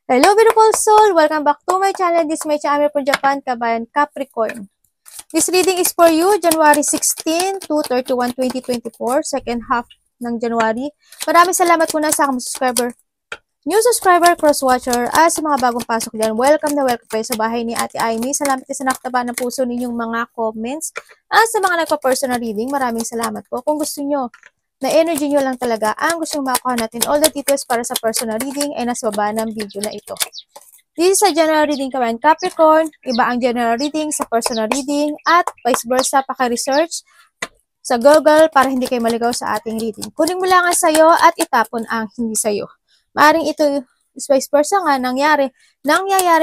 Hello, beautiful soul! Welcome back to my channel. This is my channel from Japan, Kabayan, Capricorn. This reading is for you, January 16 to 31, 2024, second half ng January. Maraming salamat muna sa aking subscriber, new subscriber, cross-watcher, at sa mga bagong pasok dyan. Welcome na welcome kayo sa bahay ni Ate Aimee. Salamat sa nakataba ng puso ninyong mga comments. At sa mga nagpa-personal reading, maraming salamat po. Kung gusto nyo na energy nyo lang talaga ang gusto makuha natin, all the details para sa personal reading ay nasa baba ng video na ito. This is a general reading kawan Capricorn, iba ang general reading sa personal reading, at vice versa, paka-research sa Google para hindi kayo maligaw sa ating reading. Kunin mo lang ang sayo at itapon ang hindi sayo. Maaring ito is vice versa nga, nangyayari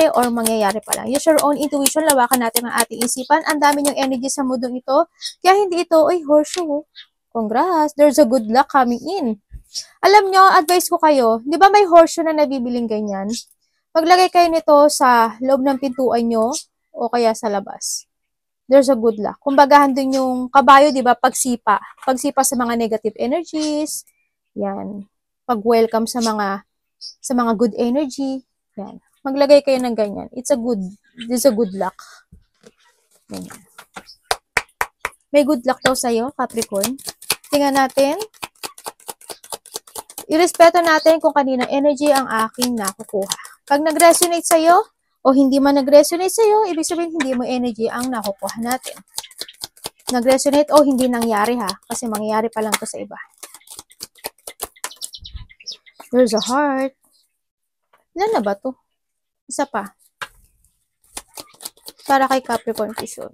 or mangyayari pa lang. Use your own intuition, lawakan natin ang ating isipan. Ang dami niyong energy sa mundong ito, kaya hindi ito, ay horseshoe. Congrats, there's a good luck coming in. Alam nyo, advice ko kayo, di ba may horseshoe na nabibiling ganyan? Maglagay kayo nito sa loob ng pintuan nyo o kaya sa labas. There's a good luck. Kumbaga, andun yung kabayo, di ba, pagsipa. Pagsipa sa mga negative energies. Yan. Pag-welcome sa mga good energy. Yan. Maglagay kayo ng ganyan. It's a good luck. Ganyan. May good luck daw sa'yo, Capricorn. Tingnan natin. Irespeto natin kung kaninang energy ang aking nakukuha. Pag nag-resonate sa'yo, o hindi man nag-resonate sa'yo, ibig sabihin hindi mo energy ang nakukuha natin. Nag-resonate o hindi nangyari ha, kasi mangyayari pa lang to sa iba. There's a heart. Ilan na ba to? Isa pa. Para kay Capricorn Vision.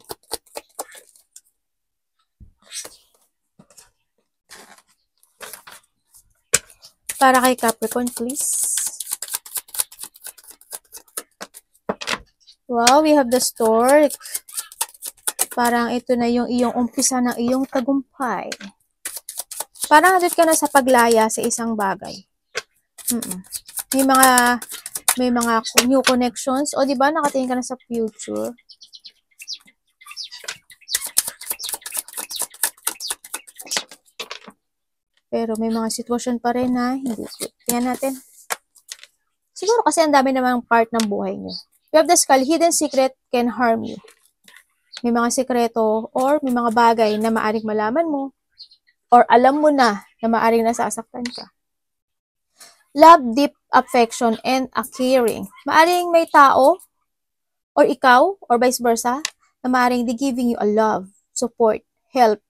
Para kay Capricorn, please. Wow, we have the stork. Parang ito na yung iyong umpisa ng iyong tagumpay. Parang handot ka na sa paglaya sa isang bagay. May mga new connections. O, di ba nakatingin ka na sa future. Pero may mga sitwasyon pa rin na hindi good. Tingnan natin. Siguro kasi ang dami namang part ng buhay nyo. You have the skull. Hidden secret can harm you. May mga sikreto or may mga bagay na maaring malaman mo or alam mo na maaring nasasaktan ka. Love, deep affection, and a caring. Maaring may tao or ikaw or vice versa na maaring giving you a love, support, help,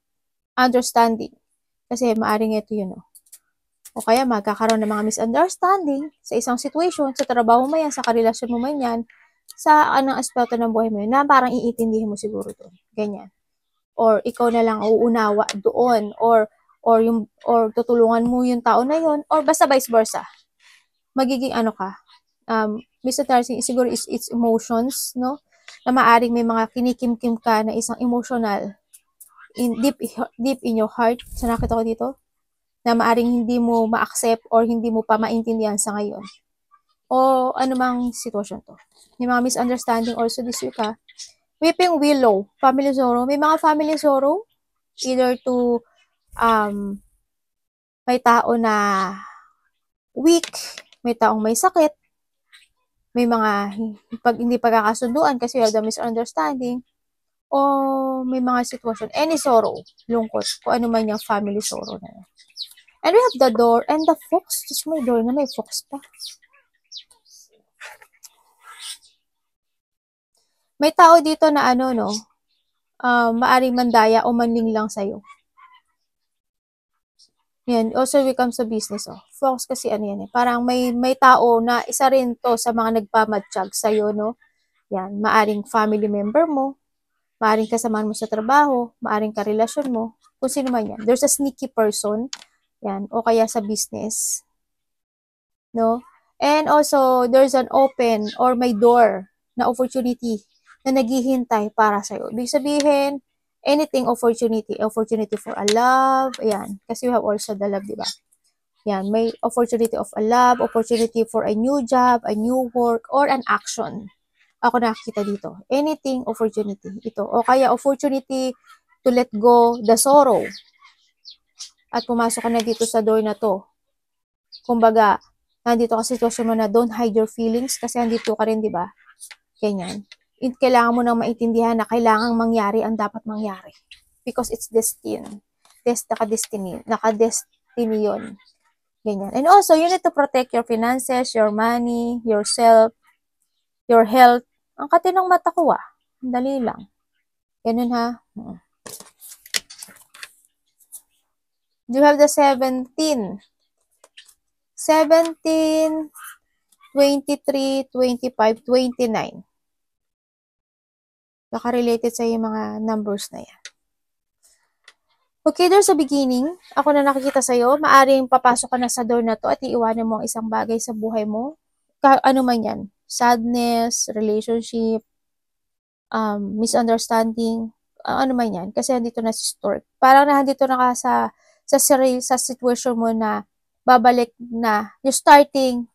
understanding. Kasi maaring ito yun. O kaya magkakaroon ng mga misunderstanding sa isang situation, sa trabaho mo yan, sa karelasyon mo man yan, sa anong aspeto ng buhay mo yun, na parang iintindihin mo siguro doon. Ganyan. Or ikaw na lang uunawa doon, or tutulungan mo yung tao na yun, or basta vice versa. Magiging ano ka, misunderstanding siguro is its emotions, no? Na maaring may mga kinikimkim ka na isang emotional, deep in your heart, sa nakita ko dito, na maaring hindi mo ma-accept or hindi mo pa maintindihan sa ngayon. O anumang sitwasyon to. May mga misunderstanding also this week ha. Weeping willow, family sorrow. May mga family sorrow, either to may tao na weak, may taong may sakit, may mga hindi pagkakasunduan kasi you have the misunderstanding, o may mga sitwasyon, any sorrow, lungkot, kung ano man yung family sorrow na yan. And we have the door and the fox. Just may door na may fox pa. May tao dito na ano, no, maaring mandaya o manling lang sa'yo. Yan, also becomes a business, oh. Fox kasi ano yan, eh. Parang may tao na isa rin to sa mga nagpamatsyag sa'yo, no. Yan, maaring family member mo, maaring kasamahan mo sa trabaho, maaring karelasyon mo, kung sino man yan. There's a sneaky person, yan, o kaya sa business, no? And also, there's an open or may door na opportunity na naghihintay para sa'yo. Ibig sabihin, anything opportunity for a love, ayan, kasi you have also the love, diba? Yan, may opportunity of a love, opportunity for a new job, a new work, or an action. Ako nakikita dito. Anything opportunity. Ito. O kaya opportunity to let go the sorrow. At pumasok ka na dito sa door na to. Kumbaga, nandito ka sa sitwasyon mo na don't hide your feelings kasi nandito ka rin, di ba? Ganyan. Kailangan mo nang maintindihan na kailangang mangyari ang dapat mangyari. Because it's destiny. Naka-destiny yun. Ganyan. And also, you need to protect your finances, your money, yourself, your health. Ang katinong mata ko Dali lang. Ganun ha. You have the 17. 17, 23, 25, 29. Naka-related sa yung mga numbers na yan. Okay, there's a beginning. Ako na nakikita sa'yo. Maaring papasok ka na sa door na to at iiwanan mo ang isang bagay sa buhay mo. Ano man yan. Sadness, relationship, misunderstanding, ano man yan. Kasi nandito na si Stork. Parang nandito na ka sa situation mo na babalik na. You're starting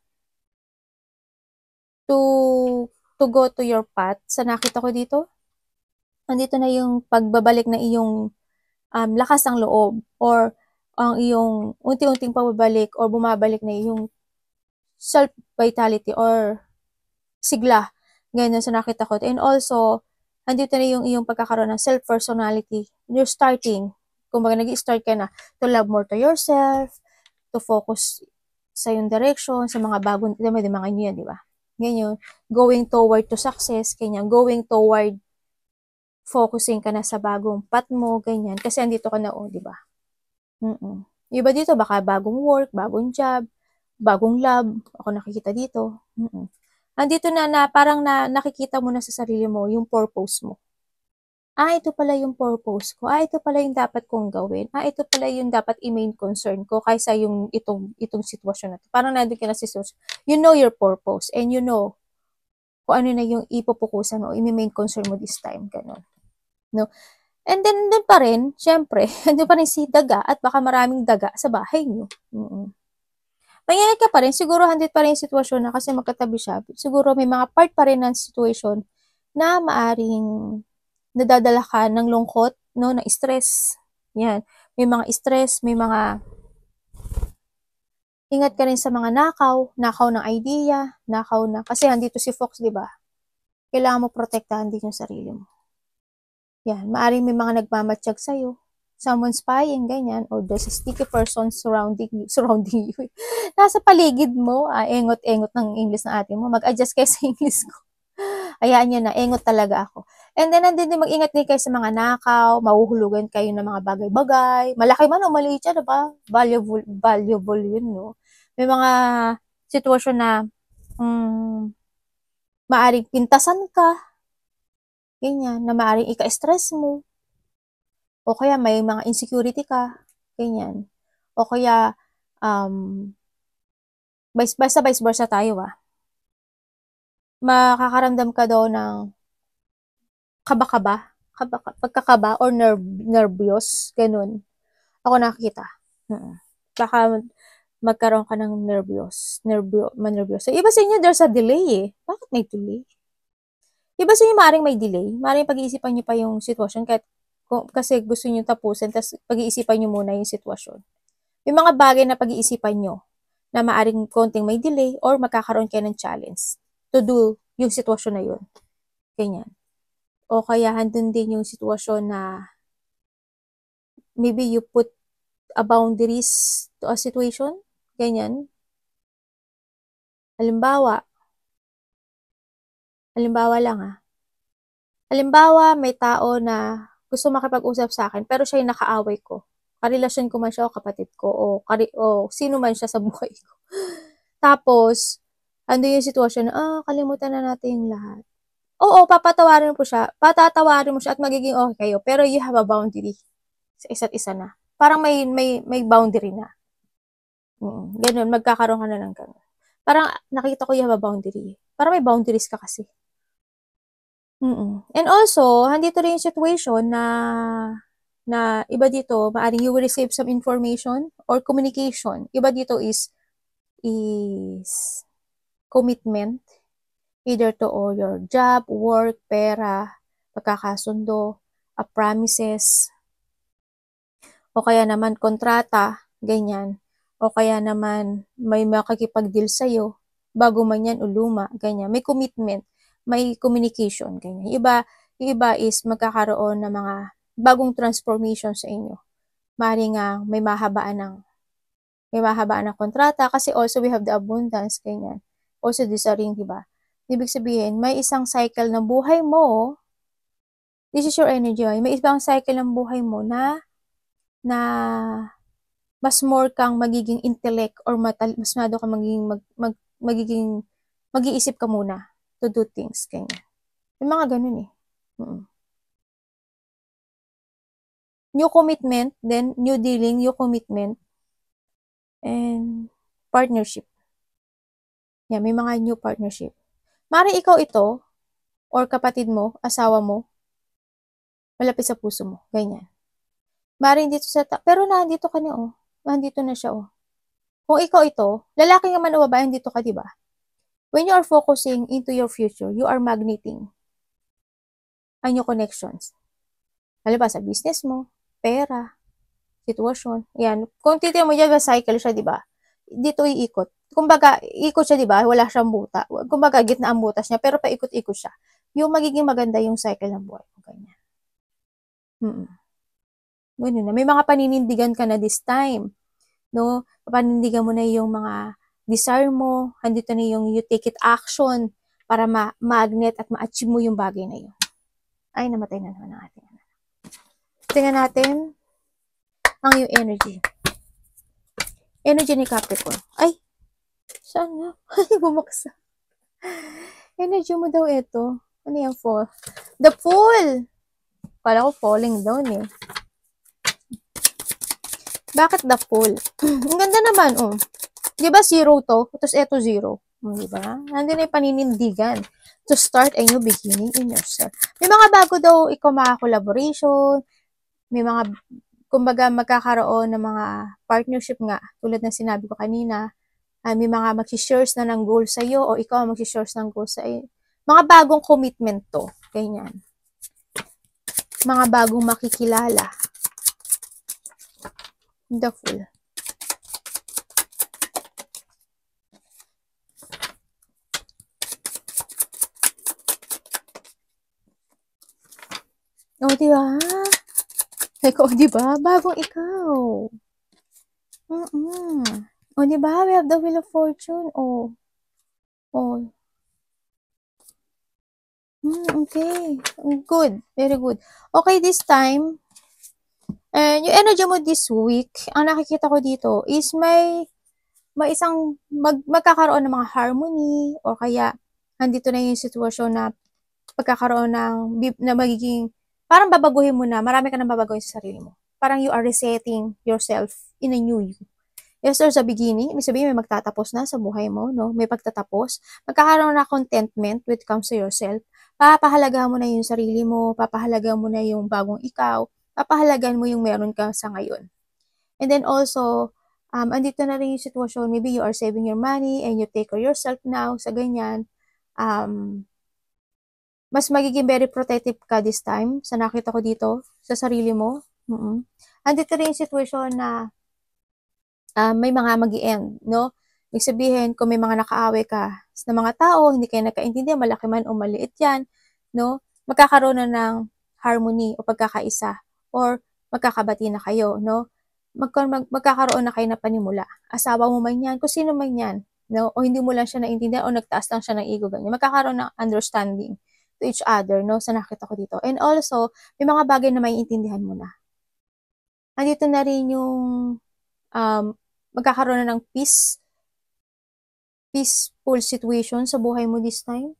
to go to your path. Sa nakita ko dito, nandito na yung pagbabalik na iyong lakas ng loob or ang iyong unti-unting pababalik or bumabalik na iyong self-vitality or sigla. Ganyan sa nakita ko. And also, andito na yung iyong pagkakaroon ng self-personality. You're starting. Kumbaga, nag-start ka na to love more to yourself, to focus sa yung direction, sa mga bagong, mga nyo yan, di ba? Ganyan. Going toward to success, ganyan. Going toward focusing ka na sa bagong path mo, ganyan. Kasi andito ka na, di ba? Iba dito, baka bagong work, bagong job, bagong love. Ako nakikita dito. Andito na parang nakikita mo na sa sarili mo yung purpose mo. Ito pala yung purpose ko. Ito pala yung dapat kong gawin. Ito pala yung dapat i-main concern ko kaysa yung itong sitwasyon na to. Parang nandun ka na sa sitwasyon. You know your purpose and you know kung ano na yung ipupukusan mo, i-main concern mo this time. Ganun. No? And then, doon pa rin, syempre, doon pa rin si daga at baka maraming daga sa bahay nyo. Mangyayari ka pa rin, siguro handit pa rin yung sitwasyon na kasi magkatabi siya. Siguro may mga part pa rin ng situation na maaring nadadala ka ng lungkot, no, ng stress. Yan. May mga stress, may mga ingat ka rin sa mga nakaw ng idea, nakaw na, kasi handito si Fox, di ba? Kailangan mo protektahan din yung sarili mo. Yan, maaring may mga nagmamatsyag sa'yo. Someone spying, ganyan, or there's a sticky person surrounding you. Nasa paligid mo, engot-engot ng English na atin mo. Mag-adjust kayo sa English ko. Hayaan nyo na, engot talaga ako. And then, nandun din mag-ingat din kayo sa mga nakaw, mahuhulugan kayo ng mga bagay-bagay. Malaki man o maliit siya, diba? Valuable yun, no? May mga sitwasyon na maaring pintasan ka, ganyan, na maaaring ika-stress mo. O kaya may mga insecurity ka, ganyan. O kaya, vice versa tayo makakaramdam ka daw ng pagkakaba or nervyos, ganun. Ako nakikita. Baka magkaroon ka ng manervyos. So, iba sa inyo, there's a delay Bakit may delay? Iba sa inyo, maaaring may delay. Maaaring pag-iisipan nyo pa yung sitwasyon kasi gusto nyo tapusin, tapos pag-iisipan nyo muna yung sitwasyon. May mga bagay na pag-iisipan nyo na maaaring konting may delay or magkakaroon kayo ng challenge to do yung sitwasyon na yun. Ganyan. O kaya handun din yung sitwasyon na maybe you put a boundaries to a situation. Ganyan. Halimbawa lang Halimbawa, may tao na gusto makipag-usap sa akin, pero siya yung nakaaway ko. Karelasyon ko man siya o kapatid ko o sino man siya sa buhay ko. Tapos, ando yung sitwasyon na, kalimutan na natin yung lahat. Oo, patatawarin mo siya at magiging okay kayo, pero you have a boundary sa isa't isa na. Parang may boundary na. Ganun, magkakaroon ka na ng ganun. Parang nakita ko you have a boundary. Parang may boundaries ka kasi. And also, handito rin yung situation na iba dito, maaaring you will receive some information or communication. Iba dito is commitment, either to all your job, work, pera, pagkakasundo, promises, o kaya naman kontrata, ganyan. o kaya naman may makakipag-deal sa'yo, bago man yan o luma, ganyan. May commitment, may communication, ganyan. Yung iba is magkakaroon ng mga bagong transformation sa inyo. Maaaring may mahabaan ng kontrata kasi also we have the abundance, ganyan. Also this a ring, diba? Ibig sabihin, may isang cycle ng buhay mo, this is your energy, may isang cycle ng buhay mo na mas more kang magiging intellect or mas masyado kang magiging mag-iisip ka muna to do things, ganyan. May mga ganun eh. New commitment, then new dealing, new commitment, and partnership. Yan, may mga new partnership. Mari ikaw ito, or kapatid mo, asawa mo, malapit sa puso mo, ganyan. Mari dito pero nandito ka na nandito na siya Kung ikaw ito, lalaki naman o babae, dito ka, diba? When you are focusing into your future, you are magneting ang new connections. Halimbawa sa business mo, pera, sitwasyon. Yan. Kung titignan mo dyan, cycle siya, diba? Dito iikot. Kumbaga, ikot siya, diba? Wala siyang buta. Kumbaga, gitna ang butas niya, pero paikot-ikot siya. Yung magiging maganda yung cycle ng buhay. Ganyan. Ganyan na. May mga paninindigan ka na this time. No? Panindigan mo na yung mga desire mo. Andito na yung you take it action para ma-magnet at ma-achieve mo yung bagay na yun. Ay, namatay na naman ang ating ano. Tingnan natin ang yung energy. Energy ni Capricorn. Ay! Saan na? Ay, bumaksa. Energy mo daw ito. Ano yung fall? The Fool! Pala ko falling down eh. Bakit the Fool? Ang ganda naman, Diba 0 to? Tapos eto 0. Diba? Nandun na yung paninindigan to start a new beginning in yourself. May mga bago daw ikaw mga collaboration, may mga, kumbaga, magkakaroon ng mga partnership nga, tulad ng sinabi ko kanina, may mga mag-shares na ng goal sa'yo, o ikaw mag-shares ng goal sa'yo. Mga bagong commitment to, ganyan. Mga bagong makikilala. The Fool. Diba? Ikaw, diba? Bagong ikaw. Diba? We have the Wheel of Fortune. Okay. Good. Very good. Okay, this time, and yung energy mo this week, ang nakikita ko dito is may isang magkakaroon ng mga harmony, o kaya andito na yung sitwasyon na pagkakaroon na magiging, parang babaguhin mo na, marami ka nang babaguhin sa sarili mo. Parang you are resetting yourself in a new you. Yes, there's a beginning. Ibig sabihin, may magtatapos na sa buhay mo, no? May pagtatapos. Magkakaroon na contentment when it comes to yourself. Papahalagahan mo na yung sarili mo, papahalagahan mo na yung bagong ikaw, papahalagahan mo yung meron ka sa ngayon. And then also, andito na rin yung sitwasyon, maybe you are saving your money and you take care of yourself now, sa ganyan. Mas magiging very protective ka this time, sa nakita ko dito, sa sarili mo. Andito rin yung sitwasyon na may mga mag-i-end, no? Ibig sabihin, kung may mga nakaaway ka sa mga tao, hindi kayo nagkaintindihan, malaki man o maliit yan, no? Magkakaroon na ng harmony o pagkakaisa, or magkakabati na kayo, no? Magkakaroon na kayo na panimula. Asawa mo man yan, kung sino man yan, no? O hindi mo lang siya naintindihan, o nagtaas lang siya ng ego, ganyan. Magkakaroon ng understanding to each other, no? Sa nakita ko dito. And also, may mga bagay na maiintindihan mo na. Andito na rin yung magkakaroon na ng peaceful situation sa buhay mo this time.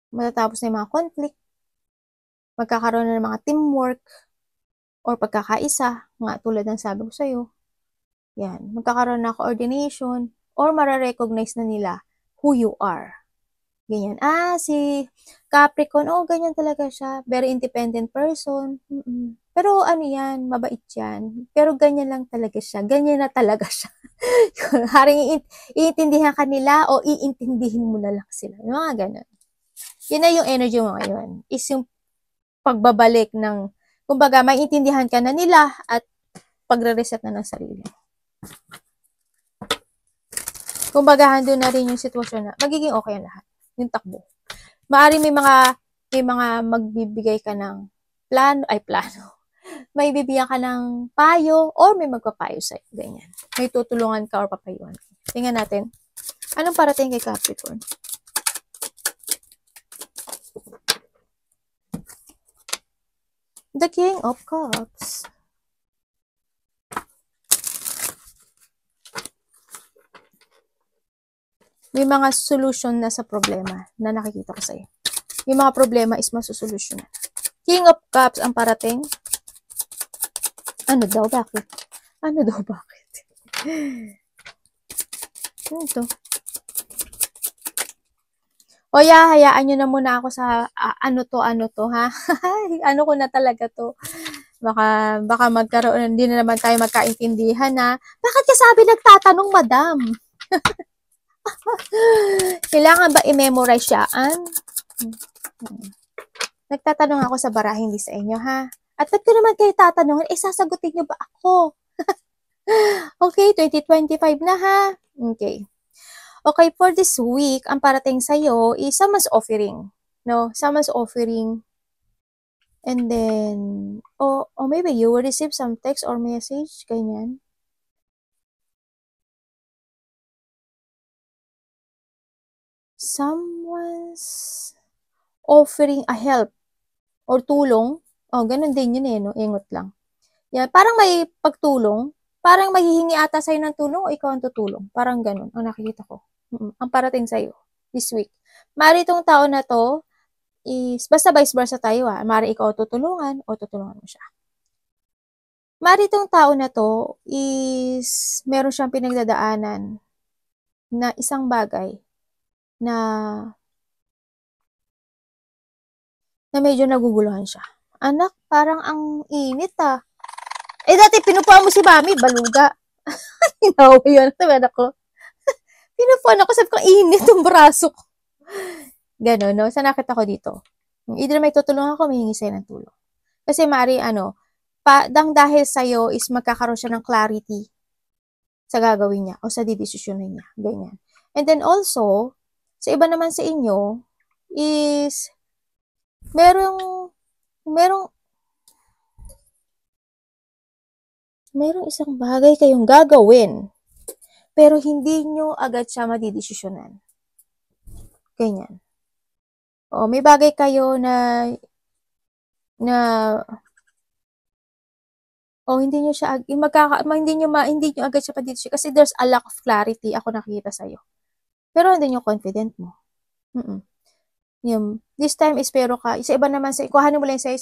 Matatapos na yung mga conflict. Magkakaroon na ng mga teamwork or pagkakaisa, nga tulad ng sabi ko sa'yo. Yan. Magkakaroon na coordination or mararecognize na nila who you are. Ganyan. Si Capricorn, ganyan talaga siya. Very independent person. Pero ano yan, mabait yan. Pero ganyan lang talaga siya. Ganyan na talaga siya. Haring iintindihan ka nila o iintindihin mo na lang sila. Yung mga ganun. Yun na yung energy mo ngayon. Is yung pagbabalik ng, kumbaga, maiintindihan ka na nila at pagre-reset na ng sarili. Kumbaga, doon na rin yung sitwasyon na magiging okay ang lahat. Yung takbo. Maaaring may mga magbibigay ka ng plano. May bibigyan ka ng payo or may magpapayo sa'yo. Ganyan. May tutulungan ka or papayuhan. Tingnan natin. Anong parating kay Capricorn? The King of Cups. May mga solution na sa problema na nakikita ko sa'yo. Yung mga problema is masusolusyonan. King of Cups ang parating. Ano daw? Bakit? Ano daw? Bakit? Ano to? O ya, hayaan nyo na muna ako sa ano to, ha? Ano ko na talaga to? Baka magkaroon, hindi na naman tayo magkaintindihan, ha? Bakit ka sabi nagtatanong, madam? Kailangan ba i-memorize siyaan? Nagtatanong ako sa bara, hindi sa inyo, ha? At ba't ko naman kayo tatanungin? Sasagutin nyo ba ako? Okay, 2025 na, ha? Okay. Okay, for this week, ang parating sa'yo is someone's offering. No? Someone's offering. And then, or maybe you will receive some text or message, ganyan. Someone's offering a help or tulong. Oh, ganun din yun no? Ingot lang. Yeah, parang may pagtulong. Parang maghihingi ata sa'yo ng tulong o ikaw ang tutulong. Parang ganun. Ang nakikita ko. Ang parating sa'yo this week. Mari itong tao na to is, basta vice versa tayo Mari ikaw tutulungan o tutulungan mo siya. Mari itong tao na to is, meron siyang pinagdadaanan na isang bagay na medyo naguguluhan siya. Anak, parang ang init dati pinupuan mo si mami, baluga. Hinawa yun. Sabi ko, pinupuan ako, sabi ko, init yung braso ko. Gano'n, no? Sa nakita ko dito. Either may tutulungan ako, may hingi sa'yo ng tulong. Kasi mari, dahil sa'yo is magkakaroon siya ng clarity sa gagawin niya o sa didesisyonin niya. Ganyan. And then also, sa iba naman sa inyo, is merong isang bagay kayong gagawin, pero hindi nyo agad siya madidesisyonan. Ganyan. O, may bagay kayo na hindi nyo siya, hindi nyo agad siya madidesisyonan kasi there's a lack of clarity ako nakikita sa'yo. Pero hindi nyo confident mo. This time is pero sa iba naman kuhanin mo lang sa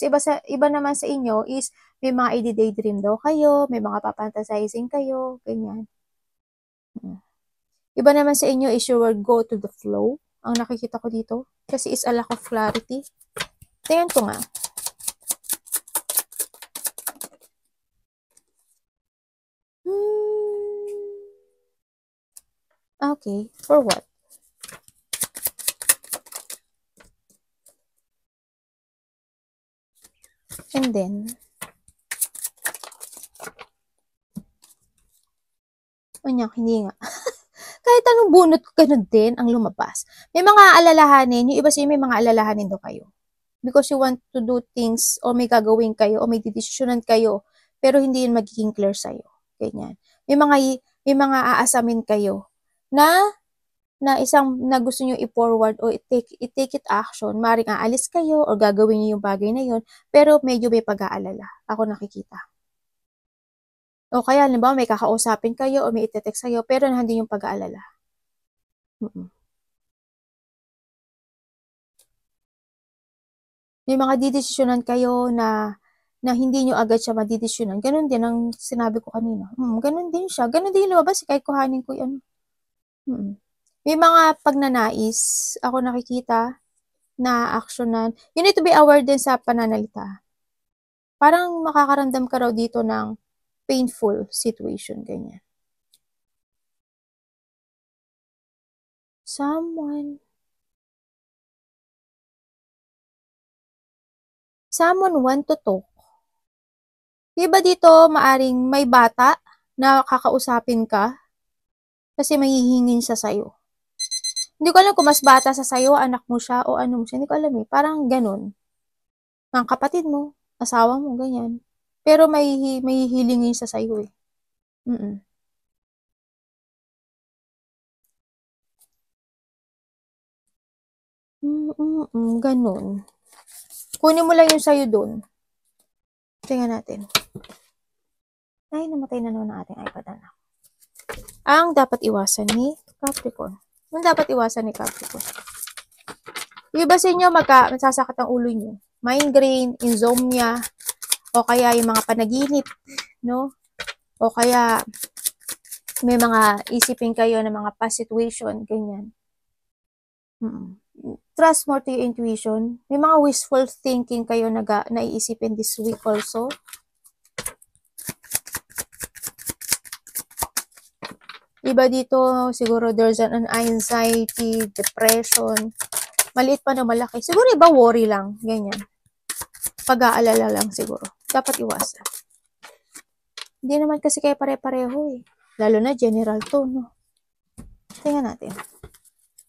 iba naman sa inyo is may mga i-daydream daw kayo, may mga papantasizing kayo, ganyan. Iba naman sa inyo is you will go to the flow. Ang nakikita ko dito kasi is a lack of clarity. Tingnan ko nga. Okay, for what? And then, hindi nga. Kahit anong bunot ko, ganun din ang lumabas. May mga alalahanin, yung iba sa inyo may mga alalahanin daw kayo. Because you want to do things, o may gagawin kayo, o may didesisyonan kayo, pero hindi yun magiging clear sa'yo. Ganyan. May mga aasamin kayo na gusto nyo i-forward o i-take it action. Maring aalis kayo o gagawin nyo yung bagay na yun, pero medyo may pag-aalala. Ako nakikita. O kaya, halimbawa, may kakausapin kayo o may itetext sa'yo, pero hindi yung pag-aalala. May mga didesisyonan kayo na hindi nyo agad siya madidesisyonan. Ganun din ang sinabi ko kanina. Ganun din siya. Ganun din yung lumabas. Kahit kuhanin ko yan. May mga pagnanais ako nakikita na aksyonan. You need to be aware din sa pananalita. Parang makakaramdam ka raw dito ng painful situation, ganyan. Someone want to talk. Diba dito maaring may bata na kakausapin ka kasi mahihingin siya sa'yo. Hindi ko alam kung mas bata sa sa'yo, anak mo siya, o ano mo siya. Hindi ko alam eh. Parang ganun. Ang kapatid mo, asawa mo, ganyan. Pero may hilingin siya sa'yo eh. Ganun. Kunin mo lang yung sa'yo dun. Tingnan natin. Ay, namatay na naman ang ating iPad anak. Ang dapat iwasan ni Capricorn. Ang dapat iwasan ni Capricorn. Yung iba sa inyo, masasakit ang ulo nyo. Migraine, insomnia, o kaya yung mga panaginip, no? O kaya may mga isipin kayo ng mga past situation, ganyan. Trust more to your intuition. May mga wishful thinking kayo na naiisipin this week also. Iba dito, siguro there's an anxiety, depression, maliit pa na malaki. Siguro iba worry lang, ganyan. Pag-aalala lang siguro. Dapat iwasan. Hindi naman kasi kayo pare-pareho eh. Lalo na general to, no? Tingnan natin.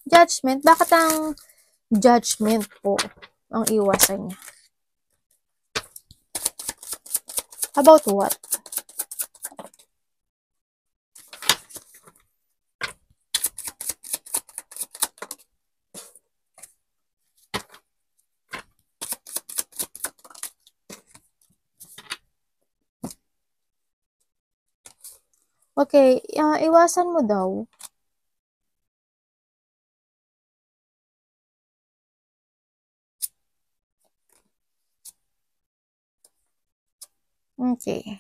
Judgment. Bakit ang judgment po ang iwasan niya? About what? Okay, iwasan mo daw. Okay.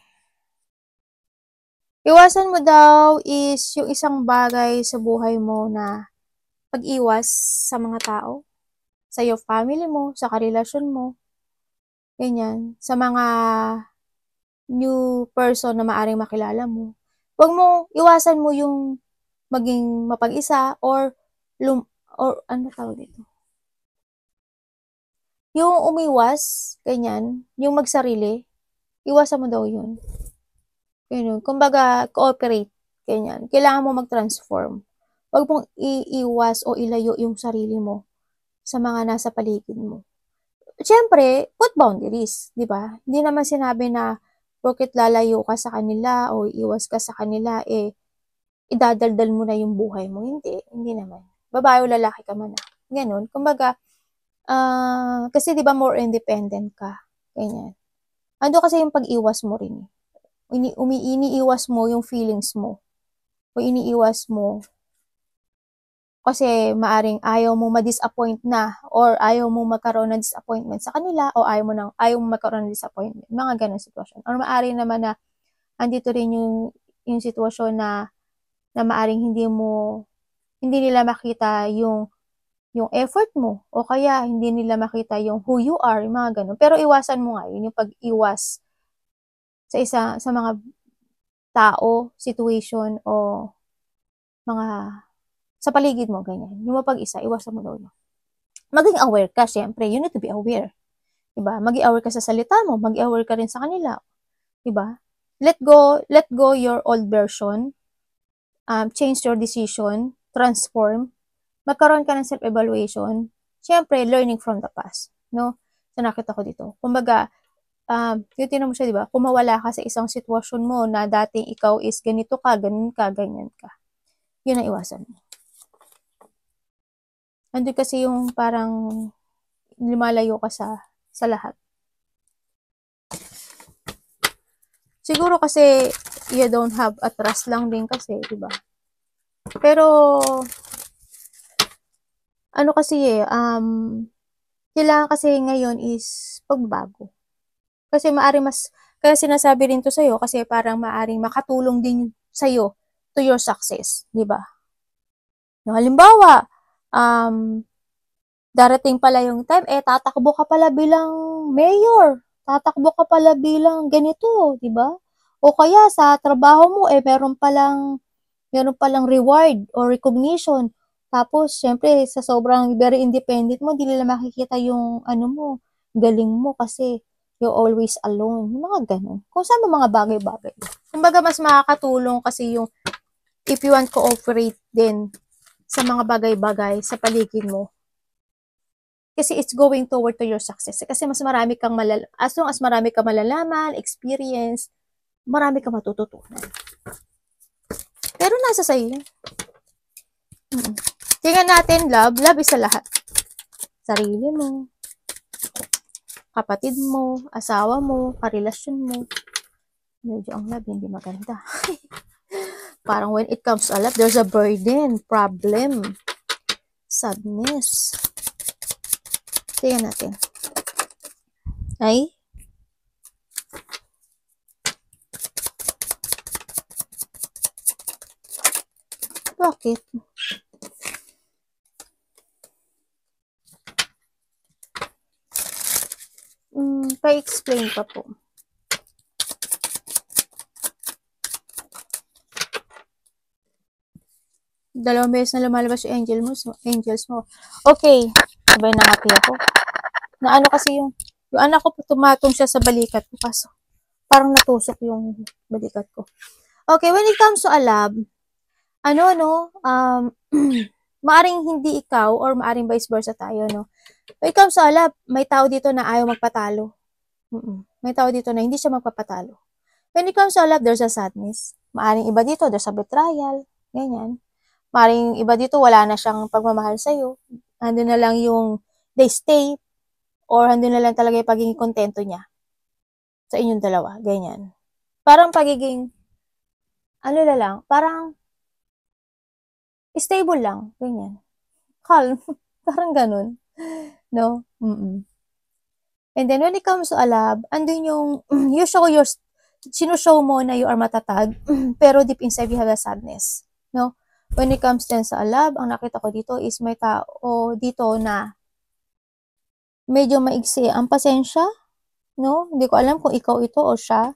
Iwasan mo daw is yung isang bagay sa buhay mo na pag-iwas sa mga tao, sa your family mo, sa karelasyon mo, ganyan, sa mga new person na maaring makilala mo. Huwag mo, iwasan mo yung maging mapag-isa or ano tawag dito? Yung umiwas, ganyan, yung magsarili, iwasan mo daw yun. Ganyan, kumbaga, cooperate, ganyan. Kailangan mo mag-transform. Huwag mong iiwas o ilayo yung sarili mo sa mga nasa paligid mo. Siyempre, put boundaries, di ba? Hindi naman sinabi na porket lalayo ka sa kanila o iwas ka sa kanila, idadaldal mo na yung buhay mo. Hindi naman. Babae o lalaki ka man na. Ganon. Kumbaga, kasi di ba more independent ka. Ganyan. Ando kasi yung pag-iwas mo rin. Iniiwas mo yung feelings mo. O iniiwas mo kasi maaring ayaw mo ma-disappoint na or ayaw mo magkaroon ng disappointment sa kanila o ayaw mo magkaroon ng disappointment. Mga ganong sitwasyon. Or maaring naman na andito rin yung sitwasyon na maaring hindi nila makita yung effort mo o kaya hindi nila makita yung who you are, mga ganon. Pero iwasan mo nga yun, yung pag-iwas sa mga tao, situation o mga sa paligid mo, ganyan. Yung mapag-isa, iwasan mo daw yun. Maging aware ka, syempre. You need to be aware. Diba? Maging aware ka sa salita mo. Maging aware ka rin sa kanila. Diba? Let go your old version. Change your decision. Transform. Magkaroon ka ng self-evaluation. Syempre, learning from the past. No? So, nakita ko dito. Kumbaga, tinan mo siya, diba? Kung mawala ka sa isang sitwasyon mo na dating ikaw is ganito ka, ganun ka, ganyan ka. Yun ang iwasan mo. Andun kasi yung parang lumalayo ka sa lahat. Siguro kasi you don't have a trust lang din kasi, di ba? Pero ano kasi kailangan kasi ngayon is pagbabago. Kasi kaya sinasabi rin to sa'yo kasi parang maaring makatulong din sa'yo to your success, di ba? No, halimbawa, darating pala yung time, tatakbo ka pala bilang mayor, tatakbo ka pala bilang ganito, di ba? O kaya sa trabaho mo, meron palang reward or recognition. Tapos, syempre, sa sobrang very independent mo, hindi nila makikita yung galing mo kasi You're always alone. Yung mga ganun. Kung saan mga bagay-bagay. Kumbaga, mas makakatulong kasi yung if you want cooperate din sa mga bagay-bagay sa paligid mo. Kasi it's going toward to your success. Kasi mas marami kang as long as marami kang malalaman, experience, marami kang matututunan. Pero nasa sa'yo yun. Tingnan natin, love. Love is sa lahat. Sarili mo, kapatid mo, asawa mo, karelasyon mo. Medyo ang love, hindi maganda. Parang when it comes to love, there's a burden, problem, sadness. Tingnan natin. Ay? Bakit? Pa-explain pa po. Dalawang beses na lumalabas yung angels mo. Okay. Sabay nangati ako. Na ano kasi yung anak ko, tumatong siya sa balikat ko. Kaso, parang natusok yung balikat ko. Okay, when it comes to a love, maaring hindi ikaw or maaring vice versa tayo, no? When it comes to a love, may tao dito na ayaw magpatalo. May tao dito na hindi siya magpapatalo. When it comes to a love, there's a sadness. Maaring iba dito, there's a betrayal. Ganyan. Maring iba dito, wala na siyang pagmamahal sa'yo. Andun na lang yung they stay or andun na lang talaga yung pagiging kontento niya sa inyong dalawa. Ganyan. Parang pagiging, parang stable lang. Ganyan. Calm. Parang ganun. No? And then, when it comes to a love, andun yung, sinushow mo na you are matatag, pero deep inside you have a sadness. No? When it comes then sa love, ang nakita ko dito is may tao dito na medyo maigsi ang pasensya, no? Hindi ko alam kung ikaw ito o siya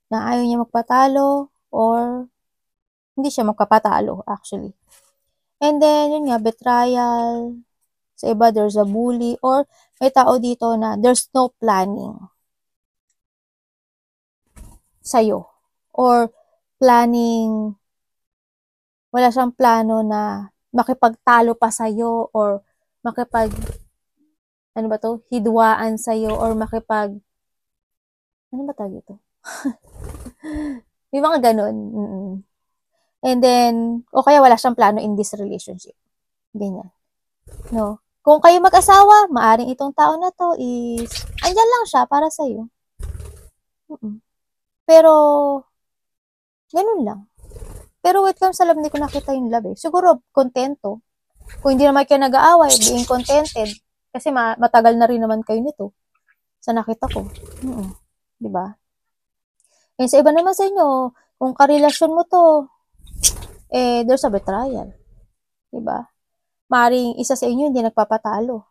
na ayaw niya magpatalo or hindi siya magpapatalo actually. And then, yun nga, betrayal. Sa iba, there's a bully or may tao dito na there's no planning sa'yo or planning wala siyang plano na makipagtalo pa sa'yo or hidwaan sa'yo or ano ba tawag ito? May mga ganun. And then, o kaya wala siyang plano in this relationship. Ganyan. No? Kung kayo mag-asawa, maaring itong tao na to is, andyan lang siya para sa'yo. Pero, ganun lang. Pero when it comes sa love, hindi ko nakita yung love eh. Siguro, kontento. Kung hindi naman kayo nag-aaway, being contented. Kasi matagal na rin naman kayo nito. Sa nakita ko. Diba? And sa iba naman sa inyo, kung karelasyon mo to, there's a betrayal. Diba? Maring isa sa inyo hindi nagpapatalo.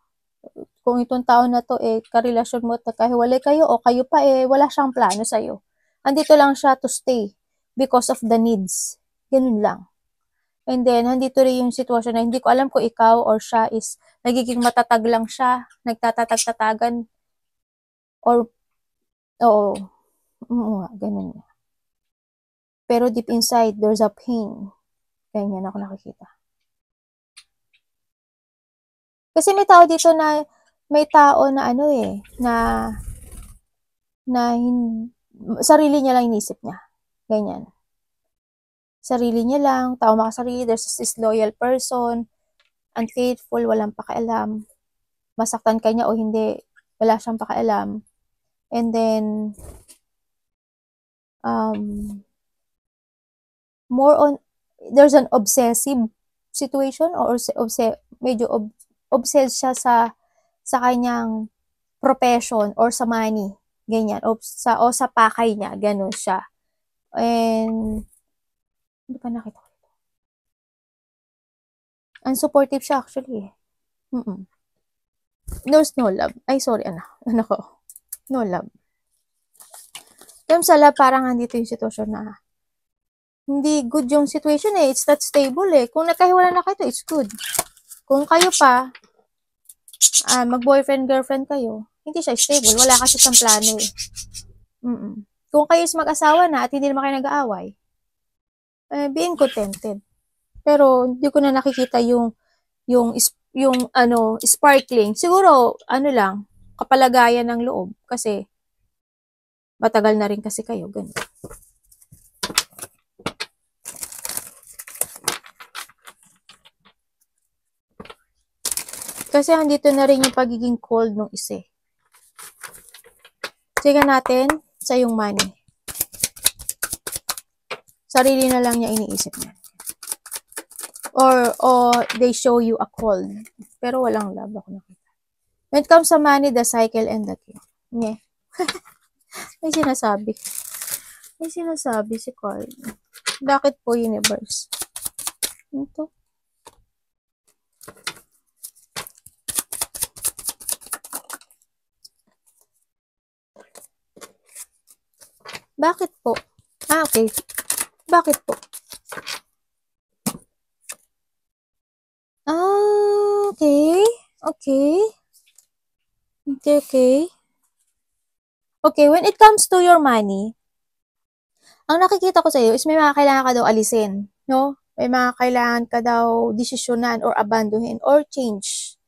Kung itong tao na to, karelasyon mo, kahiwalay kayo, o kayo pa, wala siyang plano sa'yo. Andito lang siya to stay because of the needs. Ganun lang. And then, nandito rin yung sitwasyon na hindi ko alam kung ikaw or siya is nagiging matatag lang siya, nagtatatag-tatagan, or, ganun nga. Pero deep inside, there's a pain. Ganyan ako nakikita. Kasi may tao dito na, sarili niya lang inisip niya. Ganyan. Sarili niya lang, tao makasarili, there's this loyal person, unfaithful, walang pakialam, masaktan ka niya o hindi, wala siyang pakialam. And then, more on, there's an obsessive situation or medyo obsessed siya sa kanyang profession or sa money, ganyan, o sa pakay niya, ganun siya. And, hindi pa nakita ko ito. Unsupportive siya actually. There's no love. Ay, sorry, anak ko. No love. Yung sa love, parang andito yung sitwasyon na hindi good yung situation eh. It's not stable eh. Kung nagkahiwala na kayo, it's good. Kung kayo pa, mag-boyfriend, girlfriend kayo, Hindi siya stable. Wala kasi siyang plano eh. Kung kayo is mag-asawa na at hindi naman kayo nag-aaway, being contented. Pero hindi ko na nakikita yung sparkling. Siguro lang, kapalagayan ng loob kasi matagal na rin kasi kayo ganun. Kasi andito na rin yung pagiging cold nung isa. Sige natin sa yung money. Sarili na lang niya iniisip niya. Or they show you a cold. Pero walang love ako nakita. When it comes to money, the cycle and the king. Yeah. May sinasabi. May sinasabi si Carl. Bakit po universe? Ito. Bakit po? Okay. Bakit po? Okay. Okay. Okay. Okay, when it comes to your money, ang nakikita ko sa iyo is may mga kailangan ka daw alisin, no? May mga kailangan ka daw desisyonan or abandonin or change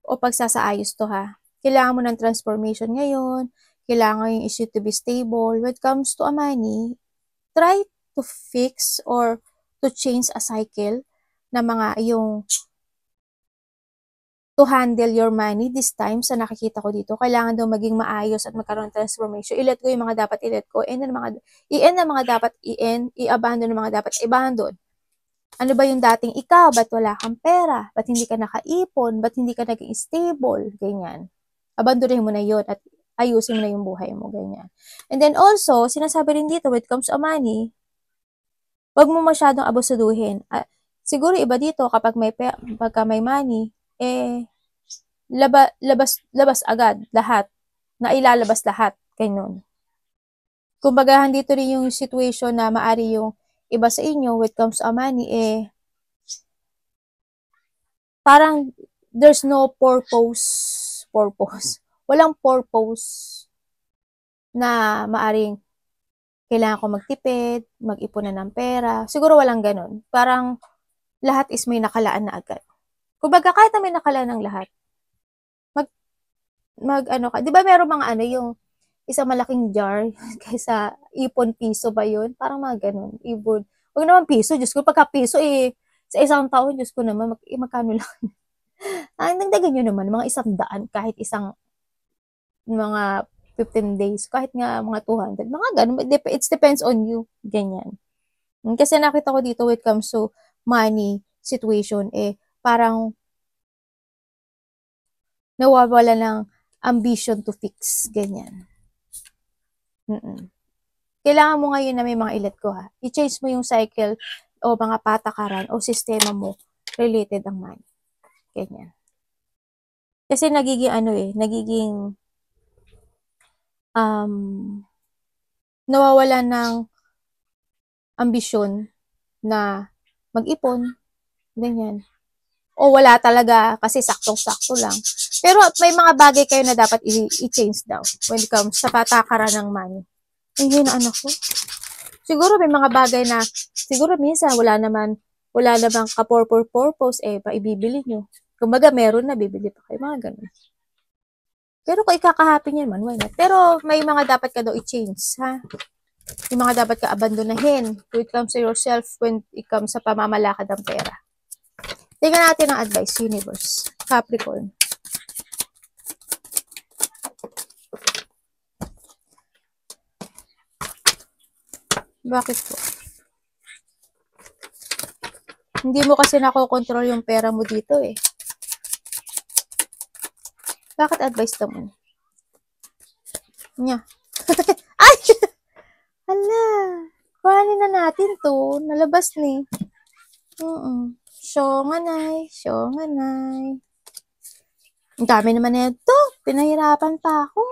o pagsasaayos to ha. Kailangan mo ng transformation ngayon, kailangan yung issue to be stable. When it comes to a money, try to fix or to change a cycle na mga yung to handle your money this time sa nakikita ko dito. Kailangan daw maging maayos at magkaroon ng transformation. I-let go yung mga dapat i-let go. I-end na mga dapat i-end. I-abandon yung mga dapat i-abandon. Ano ba yung dating ikaw? Ba't wala kang pera? Ba't hindi ka nakaipon? Ba't hindi ka naging stable? Ganyan. Abandonin mo na yun at ayusin mo na yung buhay mo. Ganyan. And then also, sinasabi rin dito, when it comes to money, wag mo masyadong abusuduhin. Siguro iba dito, kapag pagka may money, labas agad lahat. Na ilalabas lahat. Ganyan. Kumbaga, dito rin yung situation na maari yung iba sa inyo, when it comes to money, parang there's no purpose. Walang purpose na maaring kailangan ko magtipid, mag-ipon na ng pera. Siguro walang ganun. Parang lahat is may nakalaan na agad. Kumbaga, kahit na may nakalaan ng lahat, di ba meron mga yung isang malaking jar kaysa ipon piso ba yun? Parang mga ganun. Ibon. Huwag naman piso. Diyos ko, pagka piso sa isang taon, Diyos ko naman, magkano lang. Nagdagan nyo naman, mga 100, kahit isang mga 15 days, kahit nga mga 200, mga ganun. It depends on you. Ganyan. Kasi nakita ko dito, when it comes to money situation, parang nawawala ng ambition to fix. Ganyan. Kailangan mo ngayon na may mga i-let go ha. I-change mo yung cycle o mga patakaran o sistema mo related ang money. Ganyan. Kasi nagiging nawawala ng ambisyon na mag-ipon. Ganyan. O wala talaga kasi saktong-sakto lang. Pero may mga bagay kayo na dapat i-change daw when it comes sa patakaran ng money. Yun ang anak ko. Siguro may mga bagay na, siguro minsan wala namang ka-purpose, paibibili nyo. Kumbaga meron na, bibili pa kayo, mga ganun. Pero kung ikakahappy nyo naman, why not? Pero may mga dapat ka daw i-change, ha? Yung mga dapat ka abandonahin when it comes to yourself, when it comes sa pamamalakad ng pera. Tingnan natin ang advice, universe. Capricorn. Bakit po? Hindi mo kasi nakokontrol yung pera mo dito Bakit advice naman? Nya. Ay! Hala. Kuhanin na natin to. Nalabas ni. Syonganay. Ang dami naman na ito. Pinahirapan pa ako.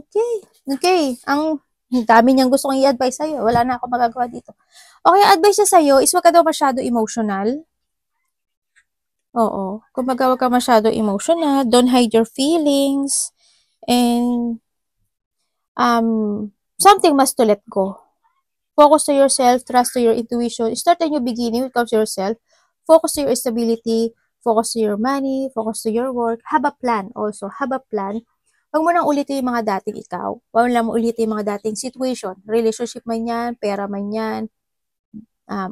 Okay. Ang dami niyang gusto kong i-advise sa'yo. Wala na ako magagawa dito. Okay, advice niya sa'yo is wag ka daw masyado emotional. Oo. Kung huwag ka masyado emotional, don't hide your feelings. And something must to let go. Focus to yourself, trust to your intuition. Start a new beginning when it comes to yourself. Focus to your stability, focus to your money, focus to your work. Have a plan also. Have a plan. Huwag mo nang ulitin yung mga dating ikaw. Huwag mo lang ulitin yung mga dating situation. Relationship man yan, pera man yan,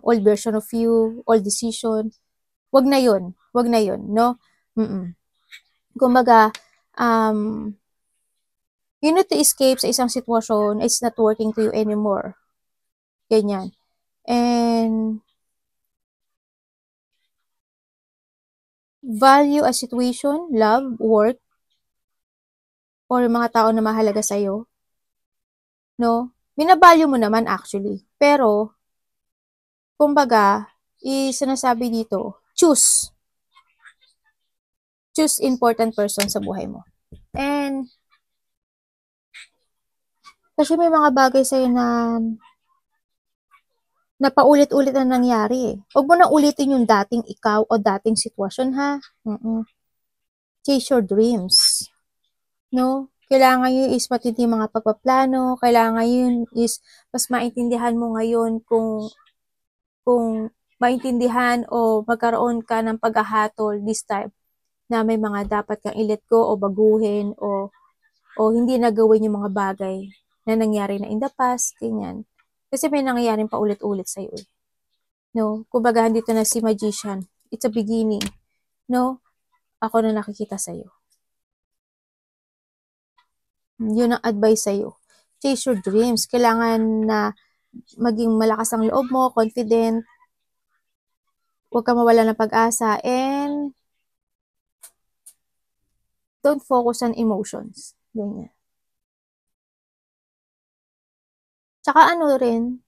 old version of you, old decision. Huwag na yun. Huwag na yun, no? Kumbaga, you need to escape sa isang sitwasyon, it's not working to you anymore. Ganyan. And value a situation, love, work, or mga tao na mahalaga sa'yo. No? Binavalue mo naman actually. Pero, kumbaga, sinasabi dito, choose. Choose important person sa buhay mo. And, kasi may mga bagay sa'yo na paulit-ulit na nangyari eh. Huwag mo nang ulitin yung dating ikaw o dating sitwasyon ha. Chase your dreams. No? Kailangan yun is matindi mga pagpaplano. Kailangan yun is mas maintindihan mo ngayon kung maintindihan o magkaroon ka ng paghahatol this time na may mga dapat kang i-let go o baguhin o hindi na gawin yung mga bagay na nangyari na in the past, ganyan. Kasi may nangyayaring paulit-ulit sa'yo eh. No? Kumbaga, dito na si Magician. It's a beginning. No? Ako na nakikita sa'yo. Yun ang advice sa'yo. Chase your dreams. Kailangan na maging malakas ang loob mo, confident. Huwag ka mawala ng pag-asa. And don't focus on emotions. Ganyan. Tsaka ano rin,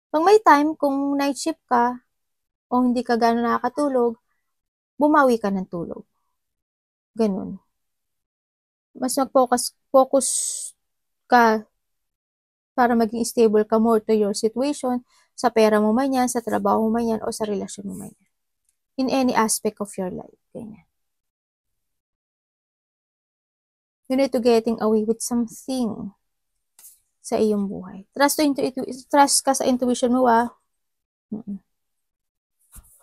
pag may time, kung night shift ka, o hindi ka gano'n nakakatulog, bumawi ka ng tulog. Ganun. Mas mag-focus ka para maging stable ka more to your situation, sa pera mo man yan, sa trabaho mo man yan, o sa relasyon mo man yan. In any aspect of your life. Ganyan. You need to getting away with something sa iyong buhay. Trust ka sa intuition mo,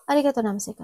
Arigatou namaste.